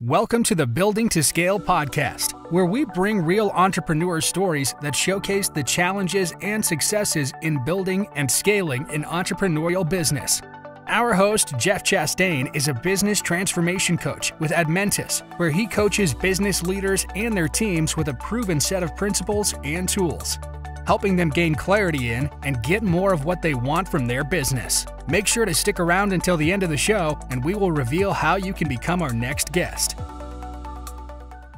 Welcome to the Building to Scale podcast, where we bring real entrepreneur stories that showcase the challenges and successes in building and scaling an entrepreneurial business. Our host, Jeff Chastain, is a business transformation coach with Admentis, where he coaches business leaders and their teams with a proven set of principles and tools, helping them gain clarity in and get more of what they want from their business. Make sure to stick around until the end of the show, and we will reveal how you can become our next guest.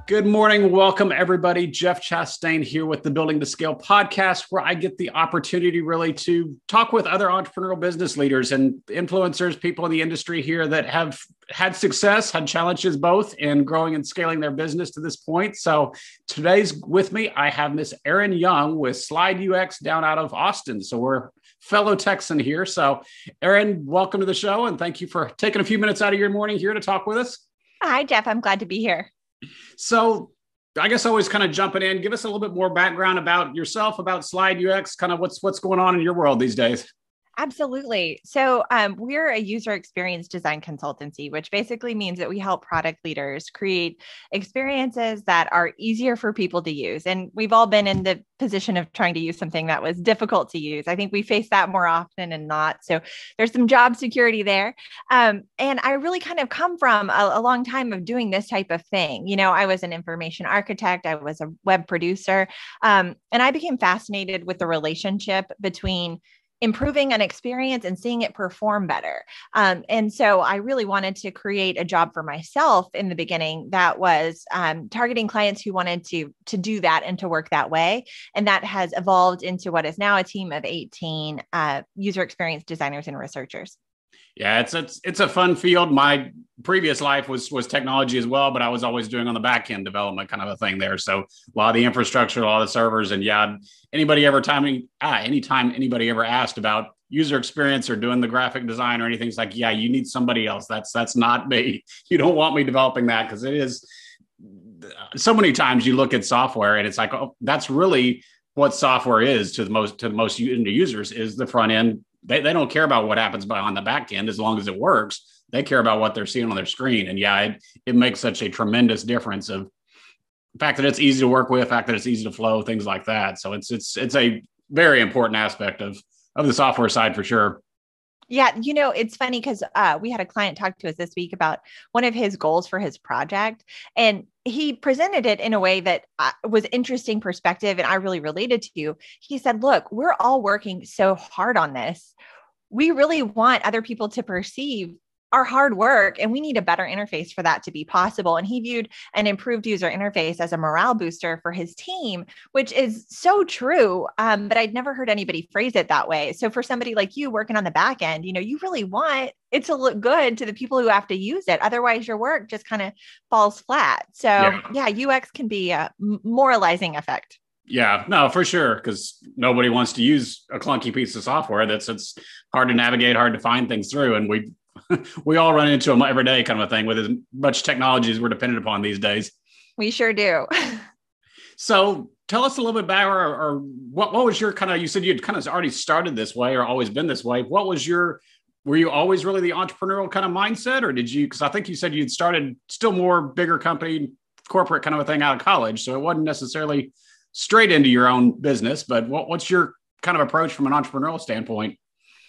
Good morning. Welcome, everybody. Jeff Chastain here with the Building to Scale podcast, where I get the opportunity really to talk with other entrepreneurial business leaders and influencers, people in the industry here that have had success, had challenges both in growing and scaling their business to this point. So today's with me, I have Miss Erin Young with Slide UX down out of Austin. So we're fellow Texan here. So Erin, welcome to the show. And thank you for taking a few minutes out of your morning here to talk with us. Hi, Jeff. I'm glad to be here. So I guess always kind of jumping in, give us a little bit more background about yourself, about Slide UX, kind of what's going on in your world these days. Absolutely. So we're a user experience design consultancy, which basically means that we help product leaders create experiences that are easier for people to use. And we've all been in the position of trying to use something that was difficult to use. I think we face that more often than not. So there's some job security there. And I really kind of come from a long time of doing this type of thing. You know, I was an information architect. I was a web producer. And I became fascinated with the relationship between improving an experience and seeing it perform better. And so I really wanted to create a job for myself in the beginning that was targeting clients who wanted to do that and to work that way. And that has evolved into what is now a team of 18 user experience designers and researchers. Yeah, it's a fun field. My previous life was technology as well, but I was always doing on the back end development kind of a thing there. So a lot of the infrastructure, a lot of the servers, and yeah, anytime anybody ever asked about user experience or doing the graphic design or anything, it's like, yeah, you need somebody else. That's not me. You don't want me developing that, because it is so many times you look at software and it's like, oh, that's really what software is to the most end users is the front end. They don't care about what happens on the back end as long as it works. They care about what they're seeing on their screen. And yeah, it makes such a tremendous difference of the fact that it's easy to work with, the fact that it's easy to flow, things like that. So it's a very important aspect of the software side for sure. Yeah, you know, it's funny because we had a client talk to us this week about one of his goals for his project, and he presented it in a way that was interesting perspective, and I really related to. He said, look, we're all working so hard on this. We really want other people to perceive our hard work, and we need a better interface for that to be possible. And he viewed an improved user interface as a morale booster for his team, which is so true. But I'd never heard anybody phrase it that way. So for somebody like you working on the back end, you know, you really want it to look good to the people who have to use it. Otherwise, your work just kind of falls flat. So yeah, UX can be a moralizing effect. Yeah, no, for sure. Because nobody wants to use a clunky piece of software it's hard to navigate, hard to find things through. And we all run into them every day kind of a thing with as much technology as we're dependent upon these days. We sure do. So tell us a little bit about, or what was your kind of, you said you'd kind of already started this way or always been this way. Were you always really the entrepreneurial kind of mindset, or because I think you said you'd started still more bigger company, corporate kind of a thing out of college. So it wasn't necessarily straight into your own business, but what's your kind of approach from an entrepreneurial standpoint?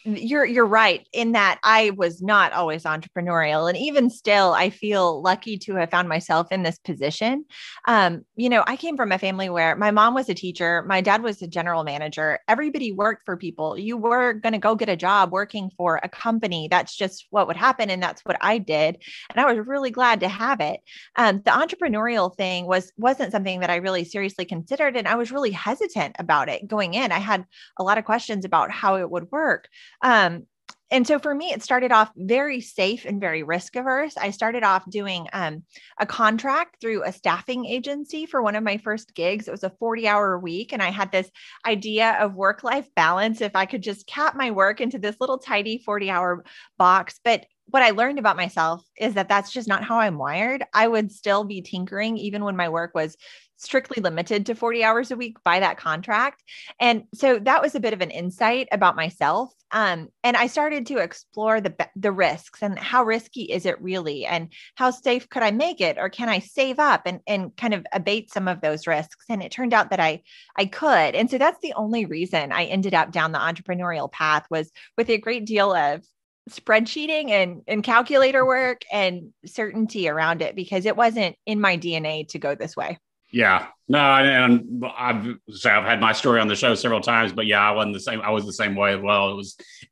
You're right in that I was not always entrepreneurial. And even still, I feel lucky to have found myself in this position. You know, I came from a family where my mom was a teacher. My dad was a general manager. Everybody worked for people. You were going to go get a job working for a company. That's just what would happen. And that's what I did. And I was really glad to have it. The entrepreneurial thing wasn't something that I really seriously considered. And I was really hesitant about it going in. I had a lot of questions about how it would work. And so for me, it started off very safe and very risk averse. I started off doing a contract through a staffing agency for one of my first gigs. It was a 40-hour week. And I had this idea of work-life balance if I could just cap my work into this little tidy 40-hour box. But what I learned about myself is that that's just not how I'm wired. I would still be tinkering even when my work was strictly limited to 40 hours a week by that contract. And so that was a bit of an insight about myself. And I started to explore the risks and how risky is it really, and how safe could I make it, or can I save up and kind of abate some of those risks? And it turned out that I could. And so that's the only reason I ended up down the entrepreneurial path, was with a great deal of spreadsheeting and calculator work and certainty around it, because it wasn't in my DNA to go this way. Yeah, no, and I've had my story on the show several times, but yeah, I wasn't the same. I was the same way as well.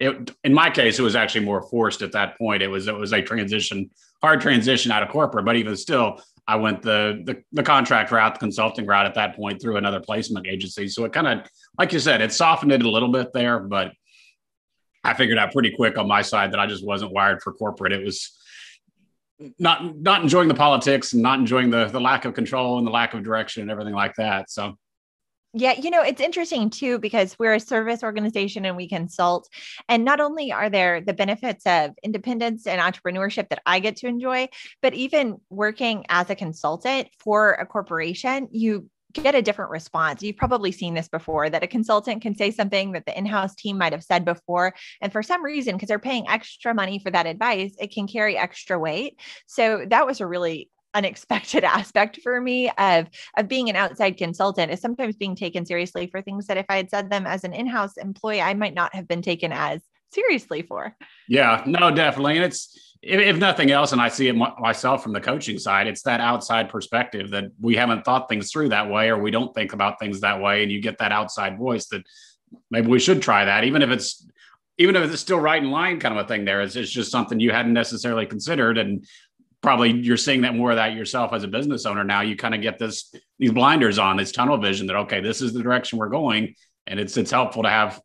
In my case, it was actually more forced at that point. It was a hard transition out of corporate, but even still, I went the contract route, the consulting route at that point through another placement agency. So it kind of, like you said, it softened it a little bit there, but I figured out pretty quick on my side that I just wasn't wired for corporate. It was not enjoying the politics and not enjoying the lack of control and the lack of direction and everything like that. So yeah, it's interesting too, because we're a service organization and we consult. And not only are there the benefits of independence and entrepreneurship that I get to enjoy, but even working as a consultant for a corporation, you get a different response. You've probably seen this before, that a consultant can say something that the in-house team might have said before. And for some reason, because they're paying extra money for that advice, it can carry extra weight. So that was a really unexpected aspect for me of being an outside consultant, is sometimes being taken seriously for things that if I had said them as an in-house employee, I might not have been taken as seriously for. Yeah, no, definitely. And it's, if nothing else, and I see it myself from the coaching side, it's that outside perspective that we haven't thought things through that way, or we don't think about things that way. And you get that outside voice that maybe we should try that, even if it's still right in line kind of a thing there. It's just something you hadn't necessarily considered. And probably you're seeing that more of that yourself as a business owner now. You kind of get these blinders on, this tunnel vision that, okay, this is the direction we're going. And it's helpful to have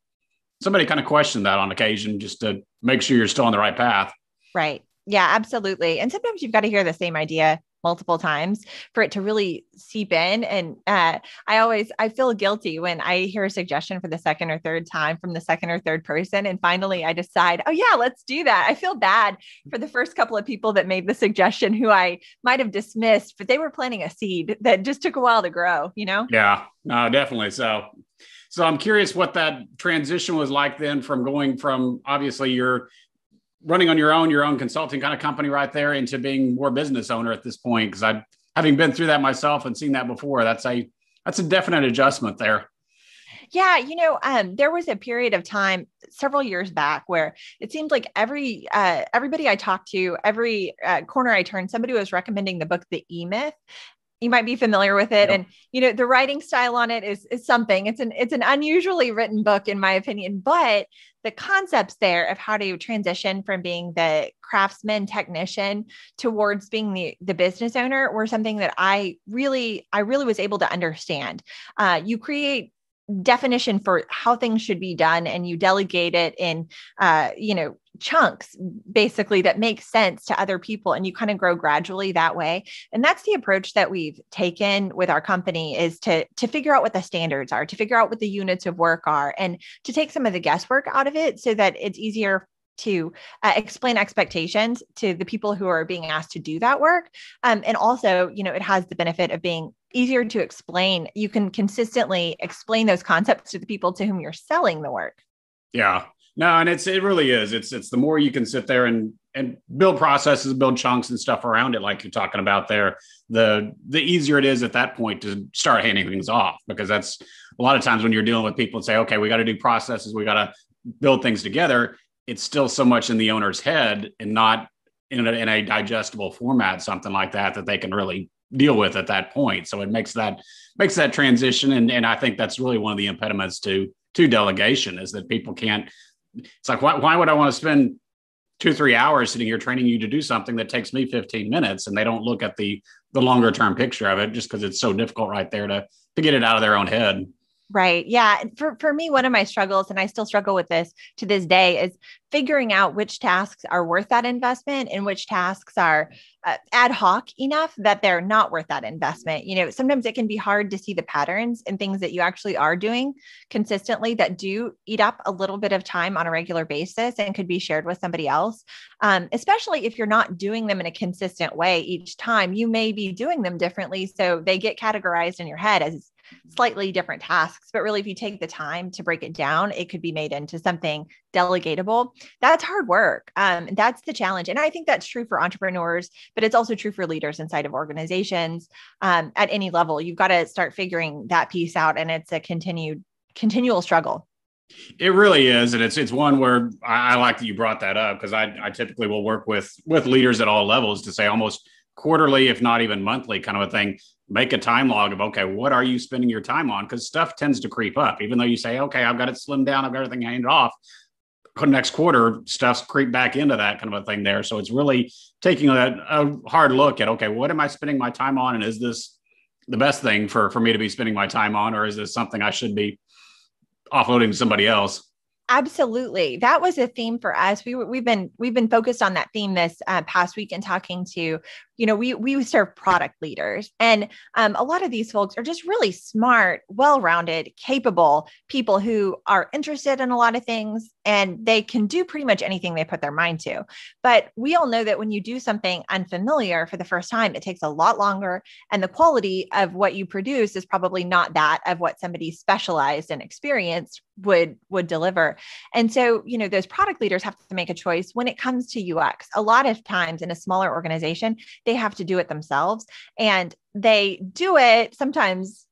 somebody kind of question that on occasion, just to make sure you're still on the right path. Right. Yeah, absolutely. And sometimes you've got to hear the same idea multiple times for it to really seep in. And I feel guilty when I hear a suggestion for the second or third time from the second or third person. And finally I decide, oh yeah, let's do that. I feel bad for the first couple of people that made the suggestion who I might have dismissed, but they were planting a seed that just took a while to grow, Yeah, no, definitely. So I'm curious what that transition was like then, from going from, obviously you're running on your own consulting kind of company right there, into being more business owner at this point. Because having been through that myself and seen that before, that's a definite adjustment there. Yeah. There was a period of time several years back where it seemed like everybody I talked to, every corner I turned, somebody was recommending the book, The E-Myth. You might be familiar with it. Yep. And, the writing style on it is something. It's an unusually written book, in my opinion, but the concepts there of how to transition from being the craftsman technician towards being the business owner were something that I really was able to understand. You create definition for how things should be done, and you delegate it in, chunks basically that make sense to other people, and you kind of grow gradually that way. And that's the approach that we've taken with our company, is to figure out what the standards are, to figure out what the units of work are, and to take some of the guesswork out of it so that it's easier to explain expectations to the people who are being asked to do that work. And also, it has the benefit of being easier to explain. You can consistently explain those concepts to the people to whom you're selling the work. Yeah. No, and it really is. It's the more you can sit there and build processes, build chunks and stuff around it, like you're talking about there, the easier it is at that point to start handing things off. Because that's a lot of times when you're dealing with people and say, okay, we got to do processes, we got to build things together. It's still so much in the owner's head and not in a digestible format, something like that they can really deal with at that point. So it makes that transition. And I think that's really one of the impediments to delegation, is that people can't. It's like, why would I want to spend 2-3 hours sitting here training you to do something that takes me 15 minutes? And they don't look at the longer term picture of it, just because it's so difficult right there to get it out of their own head. Right. Yeah. And for me, one of my struggles, and I still struggle with this to this day, is figuring out which tasks are worth that investment and which tasks are ad hoc enough that they're not worth that investment. Sometimes it can be hard to see the patterns in things that you actually are doing consistently that do eat up a little bit of time on a regular basis and could be shared with somebody else. Especially if you're not doing them in a consistent way each time, you may be doing them differently. So they get categorized in your head as slightly different tasks, but really if you take the time to break it down, it could be made into something delegatable. That's hard work. That's the challenge. And I think that's true for entrepreneurs, but it's also true for leaders inside of organizations at any level. You've got to start figuring that piece out. And it's a continual struggle. It really is. And it's one where I like that you brought that up, because I typically will work with leaders at all levels to say almost quarterly, if not even monthly kind of a thing, make a time log of, okay, what are you spending your time on? Because stuff tends to creep up, even though you say, okay, I've got it slimmed down, I've got everything handed off. Next quarter, stuff's creep back into that kind of a thing there. So it's really taking a hard look at, okay, what am I spending my time on? And is this the best thing for me to be spending my time on? Or is this something I should be offloading to somebody else? Absolutely. That was a theme for us. We've been focused on that theme this past week and talking to, we serve product leaders, and a lot of these folks are just really smart, well-rounded, capable people who are interested in a lot of things, and they can do pretty much anything they put their mind to. But we all know that when you do something unfamiliar for the first time, it takes a lot longer, and the quality of what you produce is probably not that of what somebody specialized and experienced would deliver. And so, those product leaders have to make a choice when it comes to UX. A lot of times in a smaller organization, they have to do it themselves, and they do it sometimes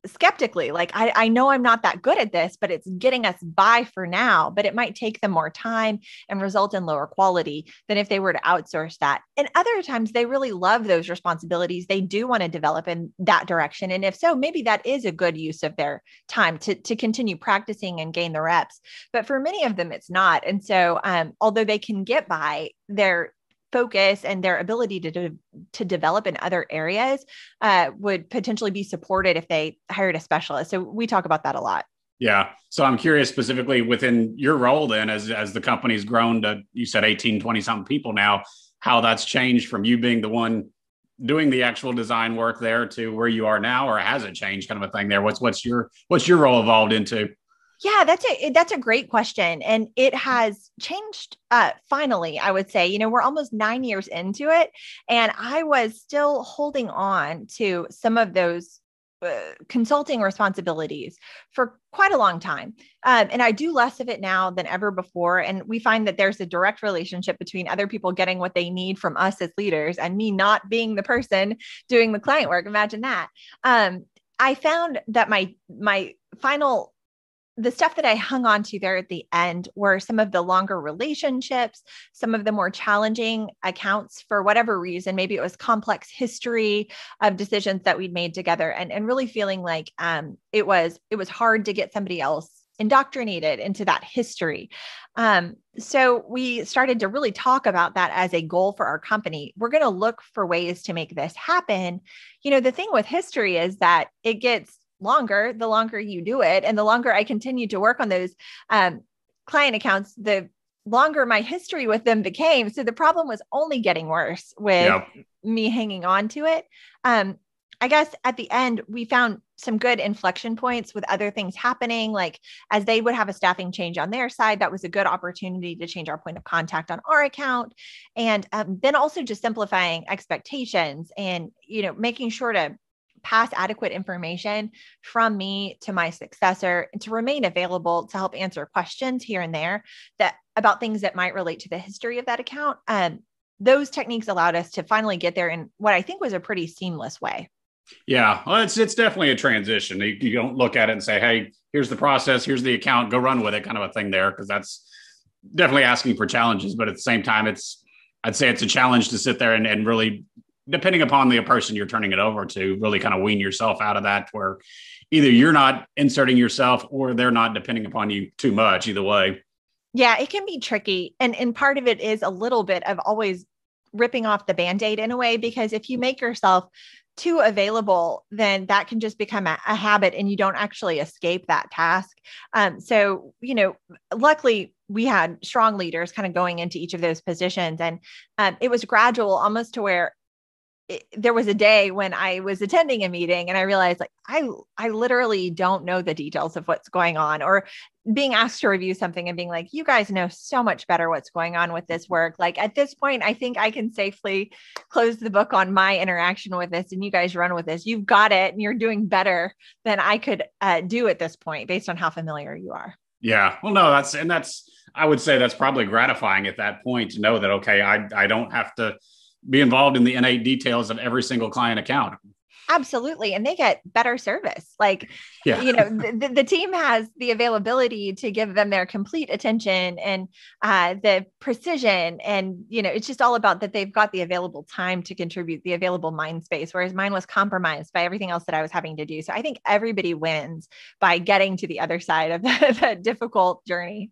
skeptically. Like, I know I'm not that good at this, but it's getting us by for now, but it might take them more time and result in lower quality than if they were to outsource that. And other times they really love those responsibilities. They do want to develop in that direction. And if so, maybe that is a good use of their time to continue practicing and gain the reps. But for many of them, it's not. And so, although they can get by, their focus and their ability to develop in other areas would potentially be supported if they hired a specialist. So we talk about that a lot. Yeah. So I'm curious specifically within your role then, as the company's grown to, you said 18, 20 something people now, how that's changed from you being the one doing the actual design work there to where you are now, or has it changed kind of a thing there? What's your role evolved into? Yeah, that's a great question. And it has changed finally, I would say. We're almost 9 years into it, and I was still holding on to some of those consulting responsibilities for quite a long time. And I do less of it now than ever before. And we find that there's a direct relationship between other people getting what they need from us as leaders and me not being the person doing the client work. Imagine that. I found that my final the stuff that I hung on to there at the end were some of the longer relationships, some of the more challenging accounts for whatever reason. Maybe it was complex history of decisions that we'd made together, and really feeling like it was hard to get somebody else indoctrinated into that history. So we started to really talk about that as a goal for our company. We're going to look for ways to make this happen. The thing with history is that it gets longer, the longer you do it. And the longer I continue to work on those client accounts, the longer my history with them became. So the problem was only getting worse with me hanging on to it. I guess at the end, we found some good inflection points with other things happening, like as they would have a staffing change on their side, that was a good opportunity to change our point of contact on our account. And then also just simplifying expectations and, making sure to pass adequate information from me to my successor and to remain available to help answer questions here and there about things that might relate to the history of that account. Those techniques allowed us to finally get there in what I think was a pretty seamless way. Yeah, well, it's definitely a transition. You don't look at it and say, hey, here's the process, here's the account, go run with it kind of a thing there, because that's definitely asking for challenges. But at the same time, I'd say it's a challenge to sit there and really, depending upon the person you're turning it over to, really kind of wean yourself out of that, where either you're not inserting yourself or they're not depending upon you too much, either way. Yeah, it can be tricky. And part of it is a little bit of always ripping off the Band-Aid in a way, because if you make yourself too available, then that can just become a habit and you don't actually escape that task. So, luckily we had strong leaders kind of going into each of those positions. And it was gradual, almost to where there was a day when I was attending a meeting and I realized like, I literally don't know the details of what's going on, or being asked to review something and being like, you guys know so much better what's going on with this work. Like at this point, I think I can safely close the book on my interaction with this and you guys run with this. You've got it and you're doing better than I could do at this point based on how familiar you are. Yeah. Well, no, I would say that's probably gratifying at that point to know that, okay, I don't have to be involved in the innate details of every single client account. Absolutely. And they get better service. Like, the team has the availability to give them their complete attention and the precision. And, it's just all about that they've got the available time to contribute, the available mind space, whereas mine was compromised by everything else that I was having to do. So I think everybody wins by getting to the other side of the difficult journey.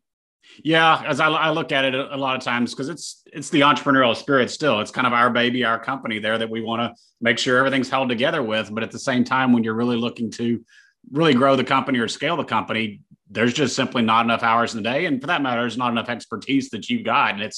Yeah, as I look at it a lot of times, because it's the entrepreneurial spirit still. It's kind of our baby, our company there that we want to make sure everything's held together with. But at the same time, when you're really looking to really grow the company or scale the company, there's just simply not enough hours in the day. And for that matter, there's not enough expertise that you've got. And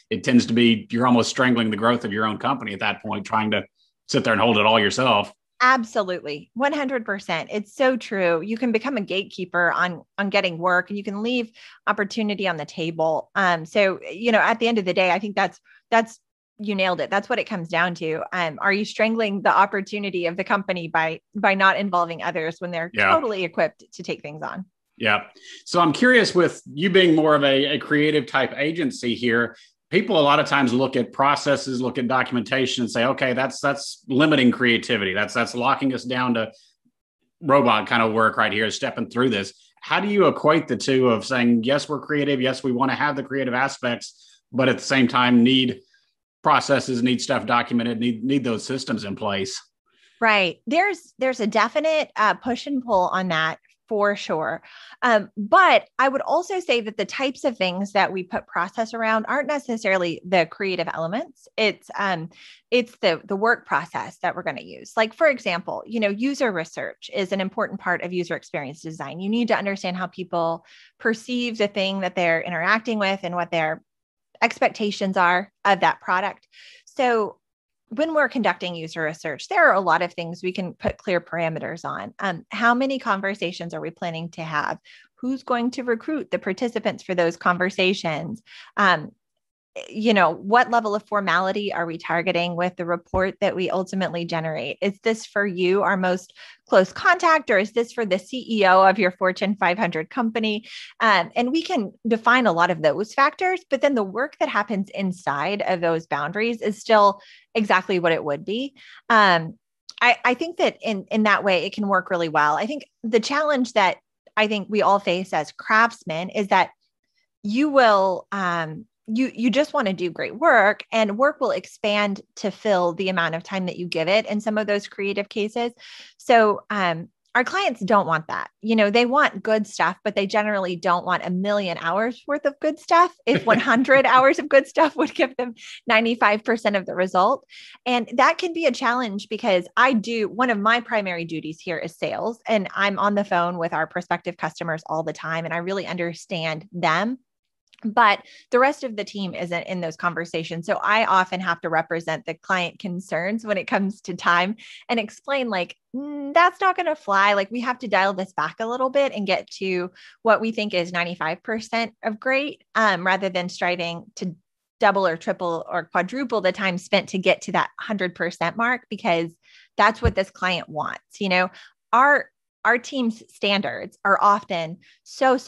it tends to be, you're almost strangling the growth of your own company at that point, trying to sit there and hold it all yourself. Absolutely. 100%. It's so true. You can become a gatekeeper on getting work and you can leave opportunity on the table. So, at the end of the day, I think that's, you nailed it. That's what it comes down to. Are you strangling the opportunity of the company by not involving others when they're totally equipped to take things on? Yeah. So I'm curious, with you being more of a creative type agency here, people a lot of times look at processes, look at documentation and say, okay, that's limiting creativity. That's locking us down to robot kind of work right here, stepping through this. How do you equate the two of saying, yes, we're creative. Yes, we want to have the creative aspects, but at the same time need processes, need stuff documented, need those systems in place? Right. There's a definite push and pull on that for sure. But I would also say that the types of things that we put process around aren't necessarily the creative elements. It's the work process that we're going to use. Like, for example, user research is an important part of user experience design. You need to understand how people perceive the thing that they're interacting with and what their expectations are of that product. So when we're conducting user research, there are a lot of things we can put clear parameters on. How many conversations are we planning to have? Who's going to recruit the participants for those conversations? What level of formality are we targeting with the report that we ultimately generate? Is this for you, our most close contact, or is this for the CEO of your Fortune 500 company? And we can define a lot of those factors, but then the work that happens inside of those boundaries is still exactly what it would be. I think that in that way, it can work really well. I think the challenge that I think we all face as craftsmen is that you will, you just want to do great work, and work will expand to fill the amount of time that you give it in some of those creative cases. So our clients don't want that. They want good stuff, but they generally don't want 1,000,000 hours worth of good stuff. If 100 hours of good stuff would give them 95% of the result. And that can be a challenge because one of my primary duties here is sales, and I'm on the phone with our prospective customers all the time, and I really understand them. But the rest of the team isn't in those conversations. So I often have to represent the client concerns when it comes to time and explain that's not going to fly. Like, we have to dial this back a little bit and get to what we think is 95% of great, rather than striving to double or triple or quadruple the time spent to get to that 100% mark, because that's what this client wants. Our team's standards are often so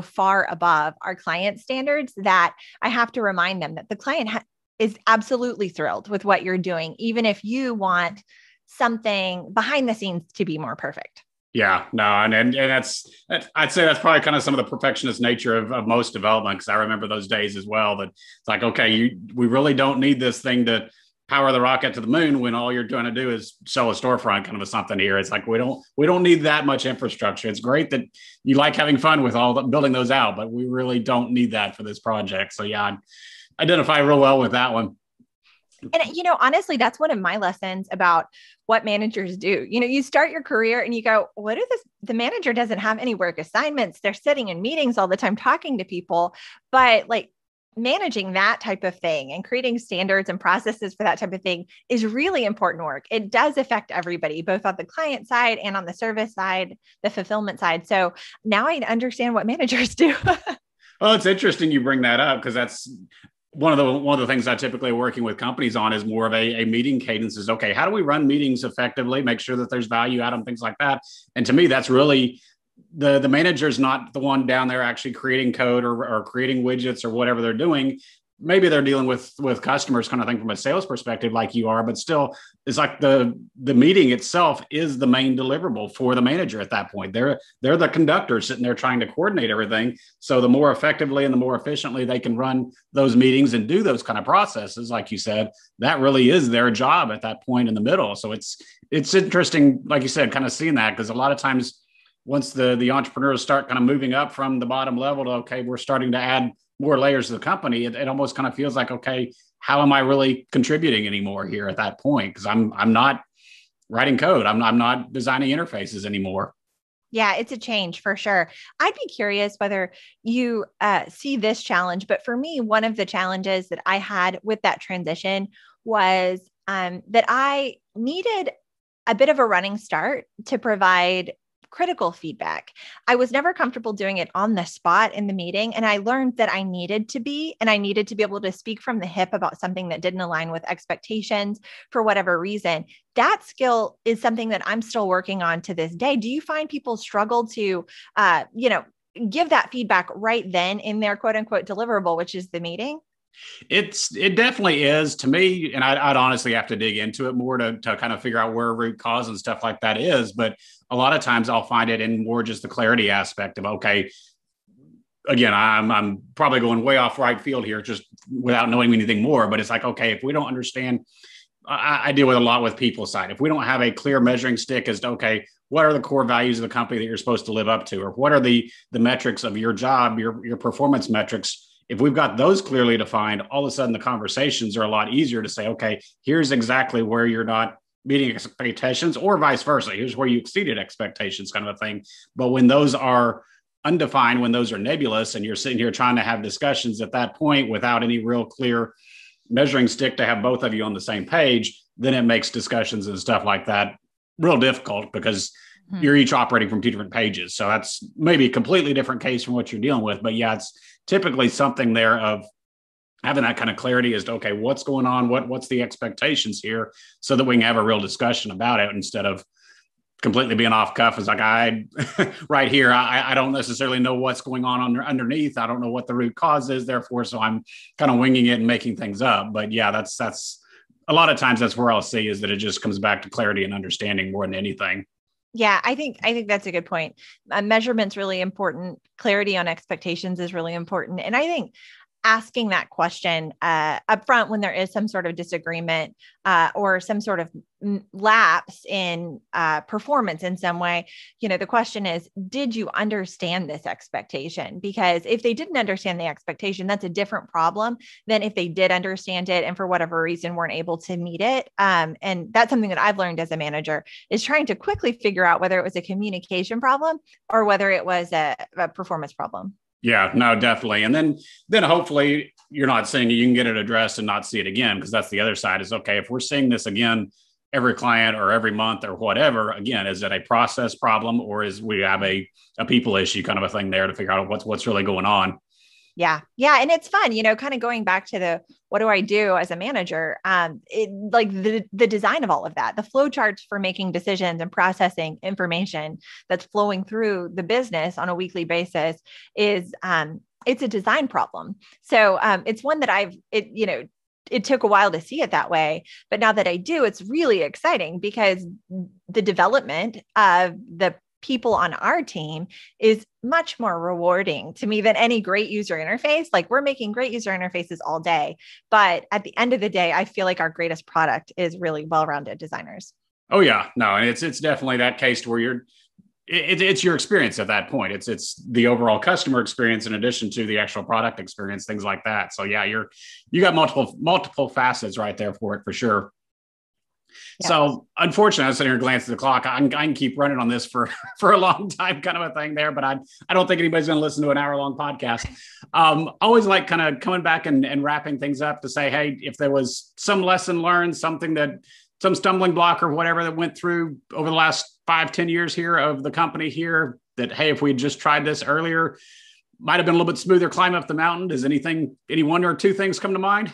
far above our client standards that I have to remind them that the client is absolutely thrilled with what you're doing, even if you want something behind the scenes to be more perfect. Yeah, no, and I'd say that's probably kind of some of the perfectionist nature of most development, because I remember those days as well. That it's like, okay, we really don't need this thing to power the rocket to the moon when all you're trying to do is sell a storefront kind of something here. It's like, we don't need that much infrastructure. It's great that you like having fun with building those out, but we really don't need that for this project. So yeah, I identify real well with that one. And, honestly, that's one of my lessons about what managers do. You start your career and you go, the manager doesn't have any work assignments. They're sitting in meetings all the time, talking to people, but like managing that type of thing and creating standards and processes for that type of thing is really important work. It does affect everybody, both on the client side and on the service side, the fulfillment side. So now I understand what managers do. Well, it's interesting you bring that up because that's one of the things I typically working with companies on is more of a meeting cadence is, okay, how do we run meetings effectively, make sure that there's value out of them, things like that. And to me, that's really the manager is not the one down there actually creating code or creating widgets or whatever they're doing. Maybe they're dealing with customers kind of thing from a sales perspective like you are, but still it's like the meeting itself is the main deliverable for the manager at that point. They're the conductor sitting there trying to coordinate everything. So the more effectively and the more efficiently they can run those meetings and do those kind of processes, like you said, that really is their job at that point in the middle. So it's interesting, like you said, kind of seeing that, because a lot of times once the entrepreneurs start kind of moving up from the bottom level to, okay, we're starting to add more layers to the company, it almost kind of feels like, okay, how am I really contributing anymore here at that point? Because I'm not writing code. I'm not designing interfaces anymore. Yeah, it's a change for sure. I'd be curious whether you see this challenge, but for me, one of the challenges that I had with that transition was that I needed a bit of a running start to provide critical feedback. I was never comfortable doing it on the spot in the meeting. And I learned that I needed to be able to speak from the hip about something that didn't align with expectations for whatever reason. That skill is something that I'm still working on to this day. Do you find people struggle to, give that feedback right then in their quote unquote deliverable, which is the meeting? It definitely is to me. And I'd honestly have to dig into it more to kind of figure out where root cause and stuff like that is. But a lot of times I'll find it in more just the clarity aspect of, okay, again, I'm probably going way off right field here, just without knowing anything more, but it's like, okay, if we don't understand, I deal with a lot with people side. If we don't have a clear measuring stick as to, okay, what are the core values of the company that you're supposed to live up to? Or what are the metrics of your job, your performance metrics? If we've got those clearly defined, all of a sudden the conversations are a lot easier to say, okay, here's exactly where you're not meeting expectations, or vice versa. Here's where you exceeded expectations, kind of a thing. But when those are undefined, when those are nebulous, and you're sitting here trying to have discussions at that point without any real clear measuring stick to have both of you on the same page, then it makes discussions and stuff like that real difficult, because you're each operating from two different pages. So that's maybe a completely different case from what you're dealing with. But yeah, it's typically something there of having that kind of clarity as to, okay, what's going on? What's the expectations here, so that we can have a real discussion about it instead of completely being off cuff. It's like, right here, I don't necessarily know what's going on underneath. I don't know what the root cause is, therefore, so I'm kind of winging it and making things up. But yeah, that's a lot of times that's where I'll see is that it just comes back to clarity and understanding more than anything. Yeah, I think that's a good point. Measurement's really important. Clarity on expectations is really important. And I think asking that question up front when there is some sort of disagreement or some sort of lapse in performance in some way, the question is, did you understand this expectation? Because if they didn't understand the expectation, that's a different problem than if they did understand it and for whatever reason weren't able to meet it. And that's something that I've learned as a manager, is trying to quickly figure out whether it was a communication problem or whether it was a performance problem. Yeah, no, definitely. And then hopefully you're not saying you can get it addressed and not see it again, because that's the other side is, okay, if we're seeing this again, every client or every month or whatever, again, is it a process problem, or is we have a people issue kind of a thing there to figure out what's really going on? Yeah. Yeah. And it's fun, kind of going back to what do I do as a manager? Like the design of all of that, the flow charts for making decisions and processing information that's flowing through the business on a weekly basis is, it's a design problem. So it's one that it took a while to see it that way, but now that I do, it's really exciting because the development of the people on our team is much more rewarding to me than any great user interface. Like, we're making great user interfaces all day, but at the end of the day, I feel like our greatest product is really well-rounded designers. Oh yeah, no. And it's definitely that case where it's your experience at that point. It's the overall customer experience in addition to the actual product experience, things like that. So yeah, you got multiple facets right there for it, for sure. Yeah. So unfortunately, I was sitting here glancing at the clock. I can keep running on this for a long time, kind of a thing there, but I don't think anybody's going to listen to an hour-long podcast. Always like kind of coming back and wrapping things up to say, hey, if there was some lesson learned, something that some stumbling block or whatever that went through over the last 5-10 years here of the company here, that, hey, if we had just tried this earlier, might have been a little bit smoother climb up the mountain. Does any one or two things come to mind?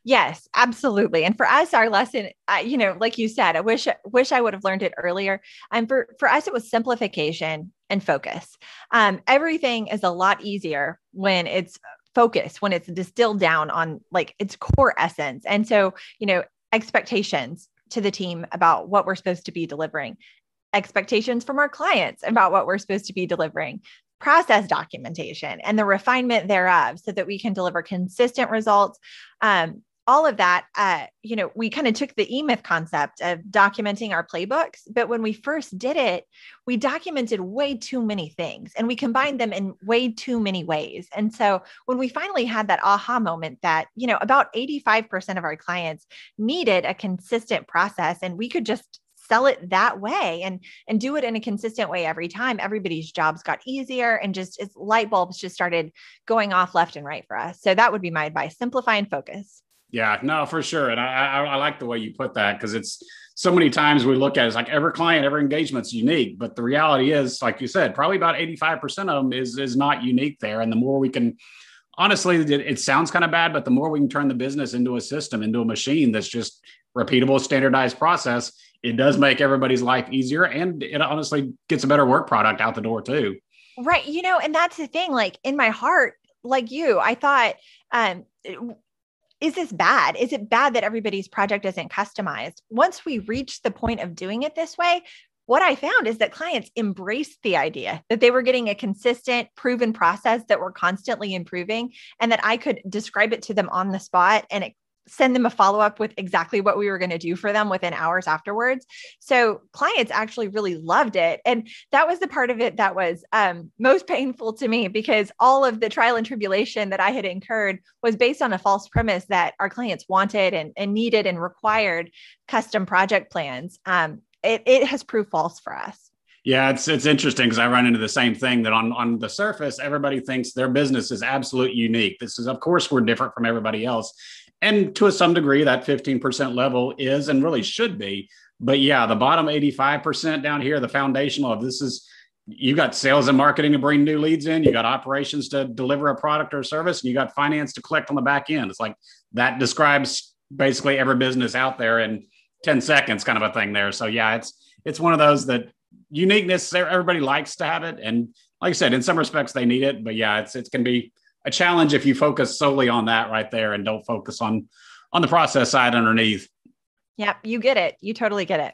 Yes, absolutely. And for us, our lesson, like you said, I wish I would have learned it earlier. And for us, it was simplification and focus. Everything is a lot easier when it's focused, when it's distilled down on like its core essence. And so, expectations to the team about what we're supposed to be delivering, expectations from our clients about what we're supposed to be delivering, process documentation and the refinement thereof so that we can deliver consistent results. All of that, we kind of took the E-Myth concept of documenting our playbooks, but when we first did it, we documented way too many things and we combined them in way too many ways. And so when we finally had that aha moment that, about 85% of our clients needed a consistent process and we could just sell it that way and do it in a consistent way every time, everybody's jobs got easier and just light bulbs just started going off left and right for us. So that would be my advice: simplify and focus. Yeah, no, for sure. And I like the way you put that, because it's so many times we look at it, it's like every client, every engagement's unique. But the reality is, like you said, probably about 85% of them is not unique there. And the more we can, honestly, it sounds kind of bad, but the more we can turn the business into a system, into a machine that's just repeatable, standardized process, it does make everybody's life easier. And it honestly gets a better work product out the door too. Right. And that's the thing, like in my heart, like you, I thought, is this bad? Is it bad that everybody's project isn't customized? Once we reached the point of doing it this way, what I found is that clients embraced the idea that they were getting a consistent, proven process that we're constantly improving, and that I could describe it to them on the spot and send them a follow-up with exactly what we were going to do for them within hours afterwards. So clients actually really loved it. And that was the part of it that was most painful to me, because all of the trial and tribulation that I had incurred was based on a false premise that our clients wanted and needed and required custom project plans. It has proved false for us. Yeah, it's interesting, because I run into the same thing, that on the surface, everybody thinks their business is absolutely unique. This is, of course, we're different from everybody else. And to some degree, that 15% level is and really should be. But yeah, the bottom 85% down here, the foundational of this is, you got sales and marketing to bring new leads in, you got operations to deliver a product or service, and you got finance to collect on the back end. It's like that describes basically every business out there in 10 seconds kind of a thing there. So yeah, it's one of those that uniqueness, everybody likes to have it. And like I said, in some respects they need it, but yeah, it can be a challenge if you focus solely on that right there and don't focus on the process side underneath. Yep, you get it. You totally get it.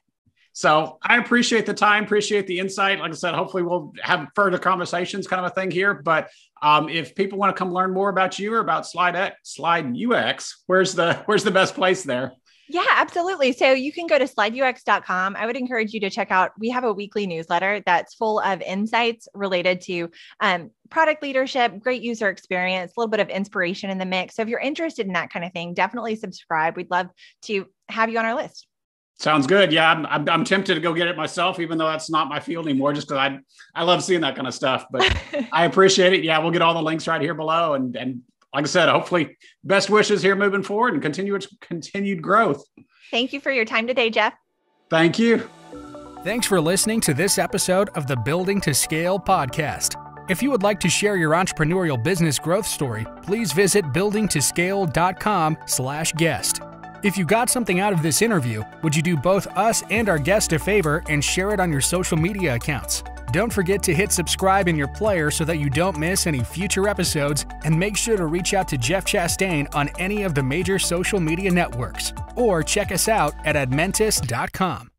So I appreciate the time, appreciate the insight. Like I said, hopefully we'll have further conversations kind of a thing here. But if people want to come learn more about you or about Slide UX, where's the best place there? Yeah, absolutely. So you can go to slideux.com. I would encourage you to check out, we have a weekly newsletter that's full of insights related to product leadership, great user experience, a little bit of inspiration in the mix. So if you're interested in that kind of thing, definitely subscribe. We'd love to have you on our list. Sounds good. Yeah, I'm tempted to go get it myself, even though that's not my field anymore, just because I love seeing that kind of stuff. But I appreciate it. Yeah, we'll get all the links right here below. And like I said, hopefully best wishes here moving forward and continued growth. Thank you for your time today, Jeff. Thank you. Thanks for listening to this episode of the Building to Scale podcast. If you would like to share your entrepreneurial business growth story, please visit buildingtoscale.com/guest. If you got something out of this interview, would you do both us and our guest a favor and share it on your social media accounts? Don't forget to hit subscribe in your player so that you don't miss any future episodes, and make sure to reach out to Jeff Chastain on any of the major social media networks, or check us out at admentis.com.